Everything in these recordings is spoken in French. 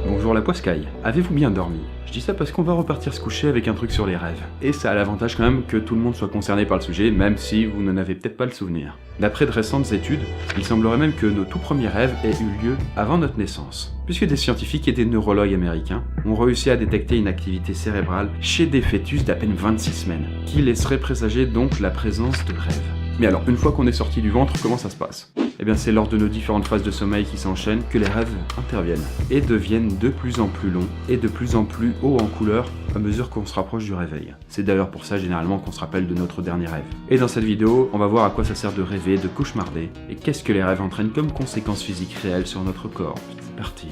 Bonjour la poiscaille, avez-vous bien dormi? Je dis ça parce qu'on va repartir se coucher avec un truc sur les rêves. Et ça a l'avantage quand même que tout le monde soit concerné par le sujet, même si vous n'en avez peut-être pas le souvenir. D'après de récentes études, il semblerait même que nos tout premiers rêves aient eu lieu avant notre naissance. Puisque des scientifiques et des neurologues américains ont réussi à détecter une activité cérébrale chez des fœtus d'à peine 26 semaines, qui laisserait présager donc la présence de rêves. Mais alors, une fois qu'on est sorti du ventre, comment ça se passe? Eh bien c'est lors de nos différentes phases de sommeil qui s'enchaînent que les rêves interviennent et deviennent de plus en plus longs et de plus en plus hauts en couleur à mesure qu'on se rapproche du réveil. C'est d'ailleurs pour ça généralement qu'on se rappelle de notre dernier rêve. Et dans cette vidéo, on va voir à quoi ça sert de rêver, de cauchemarder et qu'est-ce que les rêves entraînent comme conséquences physiques réelles sur notre corps. C'est parti.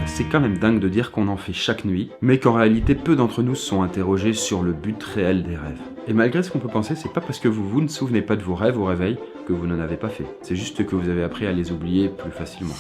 C'est quand même dingue de dire qu'on en fait chaque nuit, mais qu'en réalité peu d'entre nous se sont interrogés sur le but réel des rêves. Et malgré ce qu'on peut penser, c'est pas parce que vous ne souvenez pas de vos rêves au réveil que vous n'en avez pas fait. C'est juste que vous avez appris à les oublier plus facilement.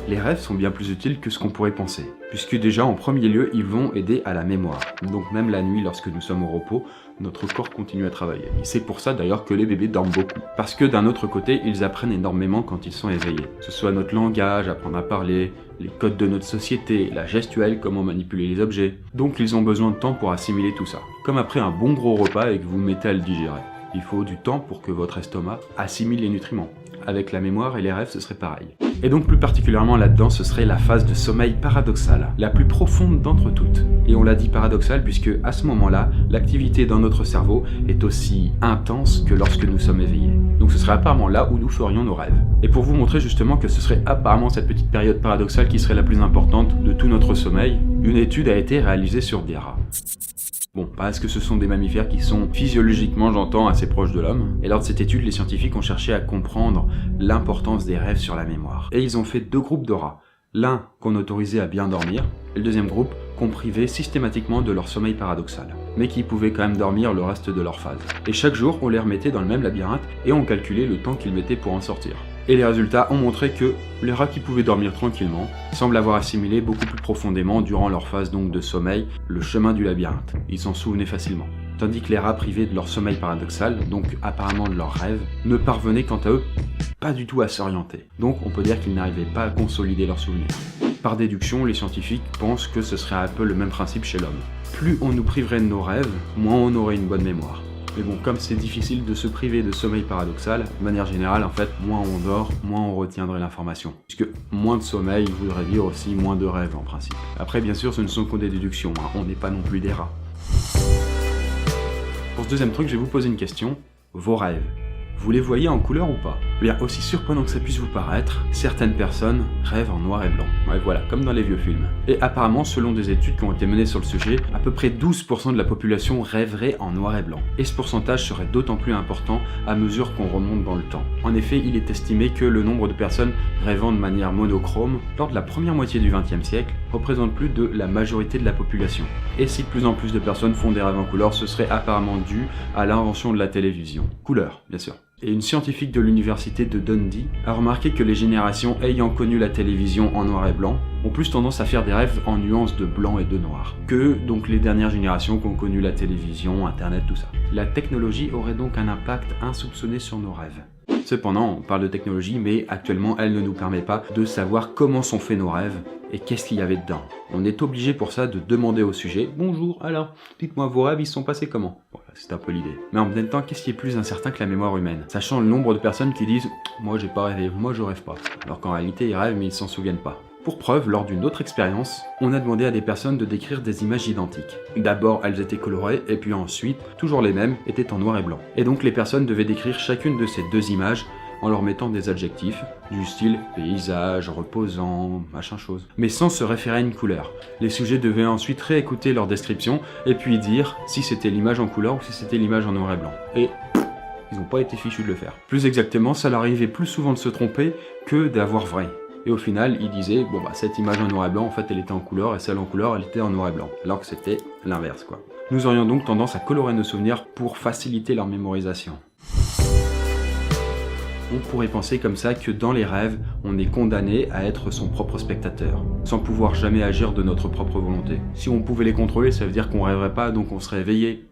Les rêves sont bien plus utiles que ce qu'on pourrait penser, puisque déjà en premier lieu, ils vont aider à la mémoire. Donc même la nuit, lorsque nous sommes au repos, notre corps continue à travailler. Et c'est pour ça d'ailleurs que les bébés dorment beaucoup. Parce que d'un autre côté, ils apprennent énormément quand ils sont éveillés. Que ce soit notre langage, apprendre à parler, les codes de notre société, la gestuelle, comment manipuler les objets. Donc ils ont besoin de temps pour assimiler tout ça. Comme après un bon gros repas et que vous mettez à le digérer. Il faut du temps pour que votre estomac assimile les nutriments. Avec la mémoire et les rêves, ce serait pareil. Et donc plus particulièrement là-dedans, ce serait la phase de sommeil paradoxal, la plus profonde d'entre toutes. Et on l'a dit paradoxal puisque à ce moment-là, l'activité dans notre cerveau est aussi intense que lorsque nous sommes éveillés. Donc ce serait apparemment là où nous ferions nos rêves. Et pour vous montrer justement que ce serait apparemment cette petite période paradoxale qui serait la plus importante de tout notre sommeil, une étude a été réalisée sur des rats. Bon, parce que ce sont des mammifères qui sont physiologiquement, j'entends, assez proches de l'homme. Et lors de cette étude, les scientifiques ont cherché à comprendre l'importance des rêves sur la mémoire. Et ils ont fait deux groupes de rats. L'un qu'on autorisait à bien dormir, et le deuxième groupe qu'on privait systématiquement de leur sommeil paradoxal, mais qui pouvaient quand même dormir le reste de leur phase. Et chaque jour, on les remettait dans le même labyrinthe et on calculait le temps qu'ils mettaient pour en sortir. Et les résultats ont montré que les rats qui pouvaient dormir tranquillement semblent avoir assimilé beaucoup plus profondément durant leur phase donc de sommeil le chemin du labyrinthe. Ils s'en souvenaient facilement. Tandis que les rats privés de leur sommeil paradoxal, donc apparemment de leurs rêves, ne parvenaient quant à eux pas du tout à s'orienter. Donc on peut dire qu'ils n'arrivaient pas à consolider leurs souvenirs. Par déduction, les scientifiques pensent que ce serait un peu le même principe chez l'homme. Plus on nous priverait de nos rêves, moins on aurait une bonne mémoire. Mais bon, comme c'est difficile de se priver de sommeil paradoxal, de manière générale, en fait, moins on dort, moins on retiendrait l'information. Puisque moins de sommeil voudrait dire aussi moins de rêves en principe. Après, bien sûr, ce ne sont que des déductions, hein. On n'est pas non plus des rats. Pour ce deuxième truc, je vais vous poser une question. Vos rêves, vous les voyez en couleur ou pas? Eh bien, aussi surprenant que ça puisse vous paraître, certaines personnes rêvent en noir et blanc. Ouais, voilà, comme dans les vieux films. Et apparemment, selon des études qui ont été menées sur le sujet, à peu près 12% de la population rêverait en noir et blanc. Et ce pourcentage serait d'autant plus important à mesure qu'on remonte dans le temps. En effet, il est estimé que le nombre de personnes rêvant de manière monochrome, lors de la première moitié du XXe siècle, représente plus de la majorité de la population. Et si de plus en plus de personnes font des rêves en couleur, ce serait apparemment dû à l'invention de la télévision. Couleur, bien sûr. Et une scientifique de l'université de Dundee a remarqué que les générations ayant connu la télévision en noir et blanc ont plus tendance à faire des rêves en nuances de blanc et de noir que donc les dernières générations qui ont connu la télévision, internet, tout ça. La technologie aurait donc un impact insoupçonné sur nos rêves. Cependant, on parle de technologie, mais actuellement elle ne nous permet pas de savoir comment sont faits nos rêves et qu'est-ce qu'il y avait dedans. On est obligé pour ça de demander au sujet « Bonjour, alors, dites-moi vos rêves, ils se sont passés comment ?» Voilà, c'est un peu l'idée. Mais en même temps, qu'est-ce qui est plus incertain que la mémoire humaine? Sachant le nombre de personnes qui disent « Moi j'ai pas rêvé, moi je rêve pas », alors qu'en réalité ils rêvent mais ils s'en souviennent pas. Pour preuve, lors d'une autre expérience, on a demandé à des personnes de décrire des images identiques. D'abord, elles étaient colorées, et puis ensuite, toujours les mêmes, étaient en noir et blanc. Et donc les personnes devaient décrire chacune de ces deux images en leur mettant des adjectifs, du style paysage, reposant, machin chose, mais sans se référer à une couleur. Les sujets devaient ensuite réécouter leur description, et puis dire si c'était l'image en couleur ou si c'était l'image en noir et blanc. Et ils n'ont pas été fichus de le faire. Plus exactement, ça leur arrivait plus souvent de se tromper que d'avoir vrai. Et au final, ils disaient, bon bah cette image en noir et blanc, en fait elle était en couleur, et celle en couleur, elle était en noir et blanc. Alors que c'était l'inverse, quoi. Nous aurions donc tendance à colorer nos souvenirs pour faciliter leur mémorisation. On pourrait penser comme ça que dans les rêves, on est condamné à être son propre spectateur, sans pouvoir jamais agir de notre propre volonté. Si on pouvait les contrôler, ça veut dire qu'on rêverait pas, donc on serait éveillé.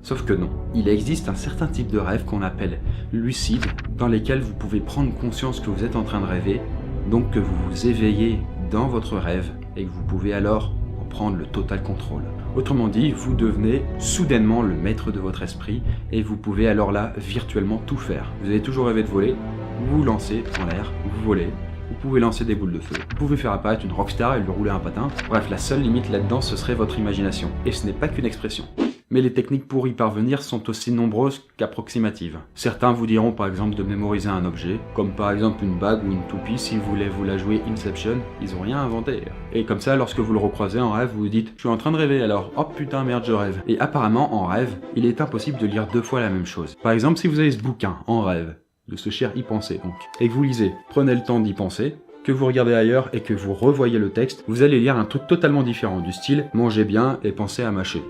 Sauf que non. Il existe un certain type de rêve qu'on appelle lucide, dans lesquels vous pouvez prendre conscience que vous êtes en train de rêver, donc que vous vous éveillez dans votre rêve et que vous pouvez alors en prendre le total contrôle. Autrement dit, vous devenez soudainement le maître de votre esprit et vous pouvez alors là virtuellement tout faire. Vous avez toujours rêvé de voler, vous vous lancez en l'air, vous volez. Vous pouvez lancer des boules de feu, vous pouvez faire apparaître une rockstar et lui rouler un patin. Bref, la seule limite là-dedans, ce serait votre imagination. Et ce n'est pas qu'une expression. Mais les techniques pour y parvenir sont aussi nombreuses qu'approximatives. Certains vous diront par exemple de mémoriser un objet, comme par exemple une bague ou une toupie si vous voulez vous la jouer Inception, ils ont rien inventé. Et comme ça, lorsque vous le recroisez en rêve, vous vous dites « je suis en train de rêver alors, oh putain merde je rêve ». Et apparemment en rêve, il est impossible de lire 2 fois la même chose. Par exemple, si vous avez ce bouquin en rêve, de ce cher y penser donc, et que vous lisez, prenez le temps d'y penser, que vous regardez ailleurs et que vous revoyez le texte, vous allez lire un truc totalement différent, du style « mangez bien et pensez à mâcher ».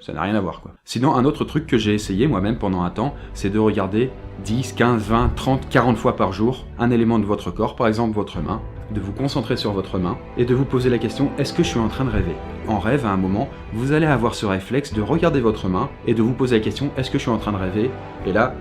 Ça n'a rien à voir quoi. Sinon, un autre truc que j'ai essayé moi-même pendant un temps, c'est de regarder 10, 15, 20, 30, 40 fois par jour un élément de votre corps, par exemple votre main, de vous concentrer sur votre main et de vous poser la question « est-ce que je suis en train de rêver ?» En rêve, à un moment, vous allez avoir ce réflexe de regarder votre main et de vous poser la question « est-ce que je suis en train de rêver ?» Et là,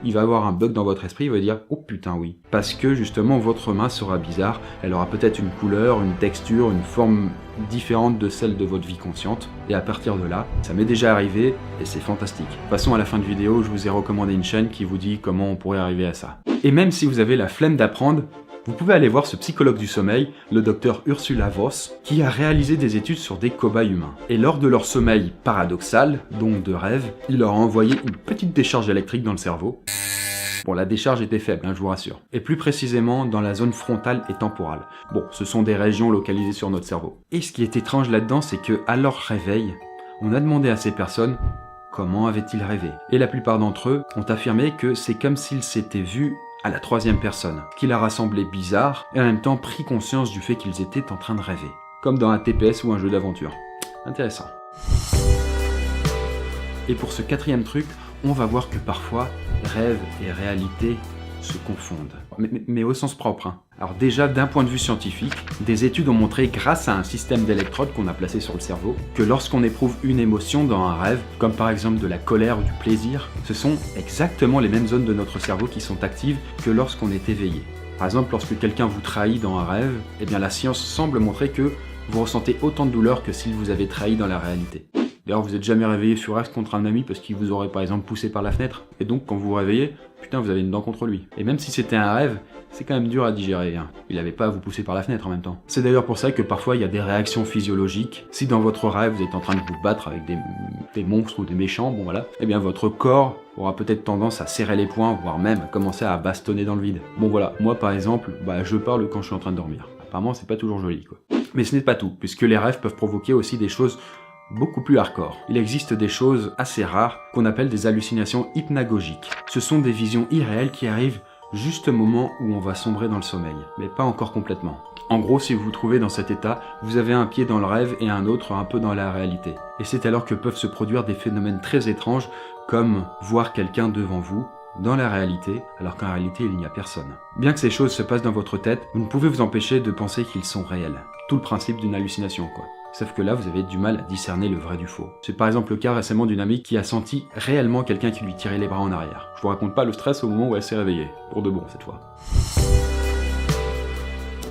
il va avoir un bug dans votre esprit, il va dire « oh putain oui ». Parce que justement, votre main sera bizarre, elle aura peut-être une couleur, une texture, une forme différente de celle de votre vie consciente. Et à partir de là, ça m'est déjà arrivé et c'est fantastique. De toute façon, à la fin de vidéo, je vous ai recommandé une chaîne qui vous dit comment on pourrait arriver à ça. Et même si vous avez la flemme d'apprendre, vous pouvez aller voir ce psychologue du sommeil, le docteur Ursula Voss, qui a réalisé des études sur des cobayes humains. Et lors de leur sommeil paradoxal, donc de rêve, il leur a envoyé une petite décharge électrique dans le cerveau. Bon, la décharge était faible, je vous rassure. Et plus précisément dans la zone frontale et temporale. Bon, ce sont des régions localisées sur notre cerveau. Et ce qui est étrange là-dedans, c'est que à leur réveil, on a demandé à ces personnes comment avaient-ils rêvé. Et la plupart d'entre eux ont affirmé que c'est comme s'ils s'étaient vus à la 3e personne, qui leur a semblé bizarre et en même temps pris conscience du fait qu'ils étaient en train de rêver. Comme dans un TPS ou un jeu d'aventure. Intéressant. Et pour ce 4e truc, on va voir que parfois, rêve et réalité se confondent. Mais au sens propre. Alors déjà, d'un point de vue scientifique, des études ont montré, grâce à un système d'électrodes qu'on a placé sur le cerveau, que lorsqu'on éprouve une émotion dans un rêve, comme par exemple de la colère ou du plaisir, ce sont exactement les mêmes zones de notre cerveau qui sont actives que lorsqu'on est éveillé. Par exemple, lorsque quelqu'un vous trahit dans un rêve, eh bien la science semble montrer que vous ressentez autant de douleur que s'il vous avait trahi dans la réalité. D'ailleurs, vous n'êtes jamais réveillé sur rêve contre un ami parce qu'il vous aurait par exemple poussé par la fenêtre. Et donc, quand vous vous réveillez, putain, vous avez une dent contre lui. Et même si c'était un rêve, c'est quand même dur à digérer. Il n'avait pas à vous pousser par la fenêtre en même temps. C'est d'ailleurs pour ça que parfois, il y a des réactions physiologiques. Si dans votre rêve, vous êtes en train de vous battre avec des monstres ou des méchants, bon voilà, eh bien votre corps aura peut-être tendance à serrer les poings, voire même commencer à bastonner dans le vide. Bon voilà, moi par exemple, je parle quand je suis en train de dormir. Apparemment, c'est pas toujours joli quoi. Mais ce n'est pas tout, puisque les rêves peuvent provoquer aussi des choses beaucoup plus hardcore. Il existe des choses assez rares qu'on appelle des hallucinations hypnagogiques. Ce sont des visions irréelles qui arrivent juste au moment où on va sombrer dans le sommeil, mais pas encore complètement. En gros, si vous vous trouvez dans cet état, vous avez un pied dans le rêve et un autre un peu dans la réalité. Et c'est alors que peuvent se produire des phénomènes très étranges, comme voir quelqu'un devant vous, dans la réalité, alors qu'en réalité il n'y a personne. Bien que ces choses se passent dans votre tête, vous ne pouvez vous empêcher de penser qu'ils sont réels. Tout le principe d'une hallucination quoi. Sauf que là, vous avez du mal à discerner le vrai du faux. C'est par exemple le cas récemment d'une amie qui a senti réellement quelqu'un qui lui tirait les bras en arrière. Je vous raconte pas le stress au moment où elle s'est réveillée. Pour de bon, cette fois.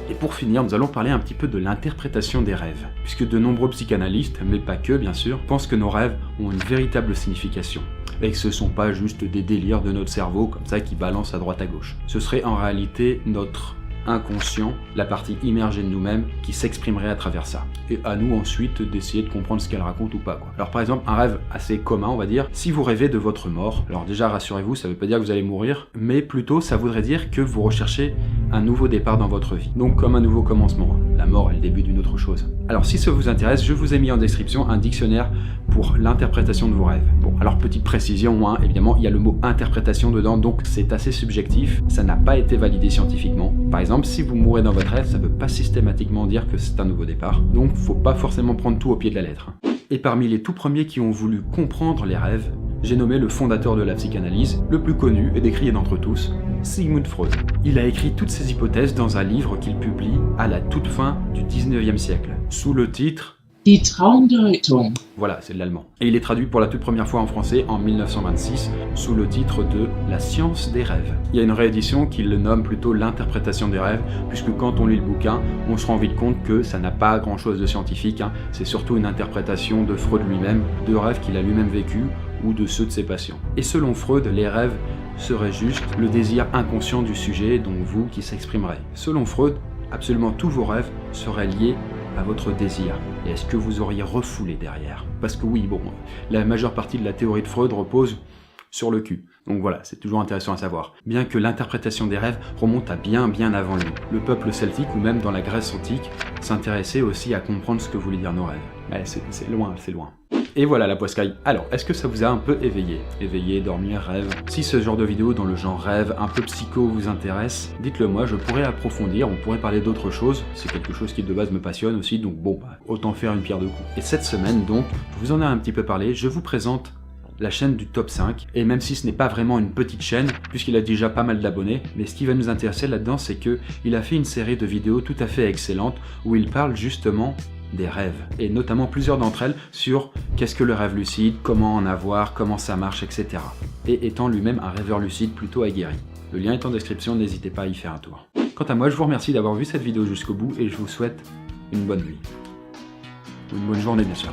Et pour finir, nous allons parler un petit peu de l'interprétation des rêves. Puisque de nombreux psychanalystes, mais pas que bien sûr, pensent que nos rêves ont une véritable signification. Et que ce sont pas juste des délires de notre cerveau comme ça qui balancent à droite à gauche. Ce serait en réalité notre inconscient, la partie immergée de nous-mêmes qui s'exprimerait à travers ça. Et à nous ensuite d'essayer de comprendre ce qu'elle raconte ou pas quoi. Alors par exemple, un rêve assez commun on va dire, si vous rêvez de votre mort, alors déjà rassurez-vous, ça veut pas dire que vous allez mourir, mais plutôt ça voudrait dire que vous recherchez un nouveau départ dans votre vie. Donc comme un nouveau commencement. La mort est le début d'une autre chose. Alors si ça vous intéresse, je vous ai mis en description un dictionnaire pour l'interprétation de vos rêves. Bon, alors petite précision, évidemment, il y a le mot interprétation dedans, donc c'est assez subjectif, ça n'a pas été validé scientifiquement. Par exemple, si vous mourrez dans votre rêve, ça ne veut pas systématiquement dire que c'est un nouveau départ, donc faut pas forcément prendre tout au pied de la lettre. Et parmi les tout premiers qui ont voulu comprendre les rêves, j'ai nommé le fondateur de la psychanalyse, le plus connu et décrié d'entre tous, Sigmund Freud. Il a écrit toutes ces hypothèses dans un livre qu'il publie à la toute fin du 19e siècle, sous le titre « Die Traumdeutung. Voilà, c'est de l'allemand. Et il est traduit pour la toute première fois en français en 1926 sous le titre de La science des rêves. Il y a une réédition qui le nomme plutôt l'interprétation des rêves, puisque quand on lit le bouquin, on se rend vite compte que ça n'a pas grand chose de scientifique, hein. C'est surtout une interprétation de Freud lui-même, de rêves qu'il a lui-même vécu ou de ceux de ses patients. Et selon Freud, les rêves seraient juste le désir inconscient du sujet, donc vous qui s'exprimerait. Selon Freud, absolument tous vos rêves seraient liés à votre désir. Et est-ce que vous auriez refoulé derrière? Parce que oui, bon, la majeure partie de la théorie de Freud repose sur le cul. Donc voilà, c'est toujours intéressant à savoir. Bien que l'interprétation des rêves remonte à bien avant lui. Le peuple celtique, ou même dans la Grèce antique, s'intéressait aussi à comprendre ce que voulaient dire nos rêves. Mais c'est loin, c'est loin. Et voilà la poiscaille. Alors, est-ce que ça vous a un peu éveillé? Éveillé, dormir, rêve? Si ce genre de vidéo dans le genre rêve, un peu psycho vous intéresse, dites-le moi, je pourrais approfondir, on pourrait parler d'autres choses. C'est quelque chose qui de base me passionne aussi, donc bon, autant faire une pierre deux coups. Et cette semaine donc, je vous en ai un petit peu parlé, je vous présente la chaîne du top 5, et même si ce n'est pas vraiment une petite chaîne, puisqu'il a déjà pas mal d'abonnés, mais ce qui va nous intéresser là-dedans, c'est que il a fait une série de vidéos tout à fait excellentes, où il parle justement des rêves, et notamment plusieurs d'entre elles sur qu'est-ce que le rêve lucide, comment en avoir, comment ça marche, etc. Et étant lui-même un rêveur lucide plutôt aguerri. Le lien est en description, n'hésitez pas à y faire un tour. Quant à moi, je vous remercie d'avoir vu cette vidéo jusqu'au bout, et je vous souhaite une bonne nuit. Ou une bonne journée bien sûr.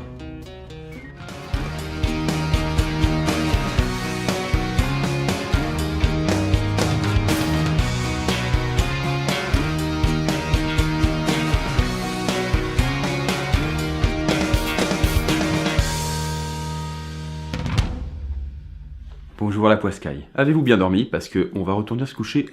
Bonjour la poiscaille. Avez-vous bien dormi? Parce que on va retourner se coucher.